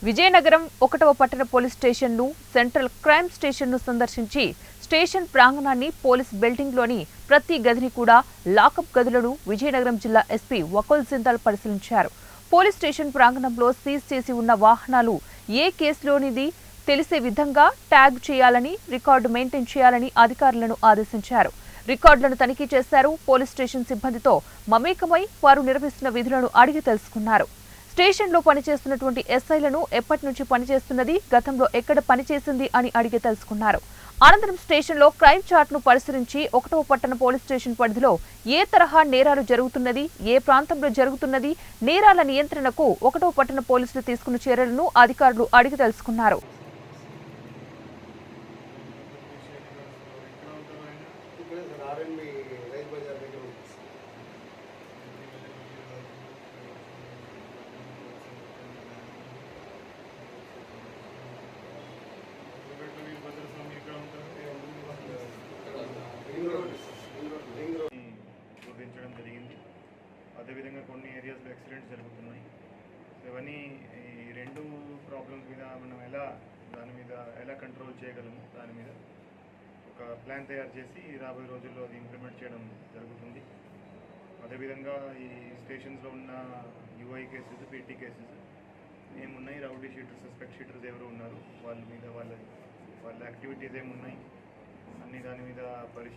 విజయనగరం 1వ పట్టణ పోలీస్ స్టేషన్ను సెంట్రల్ క్రైమ్ స్టేషన్ను సందర్శించి స్టేషన్ ప్రాంగణాన్ని పోలీస్ బిల్డింగ్లోని ప్రతి గదిని కూడా లాకప్ గదులను విజయనగరం జిల్లా ఎస్పీ వకుల్ జిందాల్ పరిశీలించారు. పోలీస్ స్టేషన్ ప్రాంగణంలో సీజ్ చేసి ఉన్న వాహనాలు ఏ కేసులోనిది తెలిసే విధంగా ట్యాగ్ చేయాలని, రికార్డు మెయింటైన్ చేయాలని అధికారులను ఆదేశించారు. రికార్డులను తనిఖీ చేశారు. పోలీస్ స్టేషన్ సిబ్బందితో మమేకమై వారు నిర్వహిస్తున్న విధులను అడిగి తెలుసుకున్నారు. స్టేషన్లో పనిచేస్తున్నటువంటి ఎస్ఐలను ఎప్పటి నుంచి పనిచేస్తున్నది, గతంలో ఎక్కడ పనిచేసింది అని అడిగి తెలుసుకున్నారు. అనంతరం స్టేషన్లో క్రైమ్ చార్ట్ను పరిశీలించి 1వ పట్టణ పోలీస్ స్టేషన్ పరిధిలో ఏ తరహా నేరాలు జరుగుతున్నది, ఏ ప్రాంతంలో జరుగుతున్నది, నేరాల నియంత్రణకు 1వ పట్టణ పోలీసులు తీసుకున్న చర్యలను అధికారులు అడిగి తెలుసుకున్నారు. గుర్తించడం జరిగింది. అదేవిధంగా కొన్ని ఏరియాస్లో యాక్సిడెంట్స్ జరుగుతున్నాయి. ఇవన్నీ ఈ రెండు ప్రాబ్లమ్స్ మీద మనం దాని మీద ఎలా కంట్రోల్ చేయగలము, దాని మీద ఒక ప్లాన్ తయారు చేసి రాబోయే రోజుల్లో అది ఇంప్లిమెంట్ చేయడం జరుగుతుంది. అదేవిధంగా ఈ స్టేషన్స్లో ఉన్న యూఐ కేసెస్, పీటీ కేసెస్ ఏమున్నాయి, రౌడీ షీటర్స్, సస్పెక్ట్ షీటర్స్ ఎవరు ఉన్నారు, వాళ్ళ మీద వాళ్ళ యాక్టివిటీస్ ఏమున్నాయి అన్ని దాని మీద పరిశీలి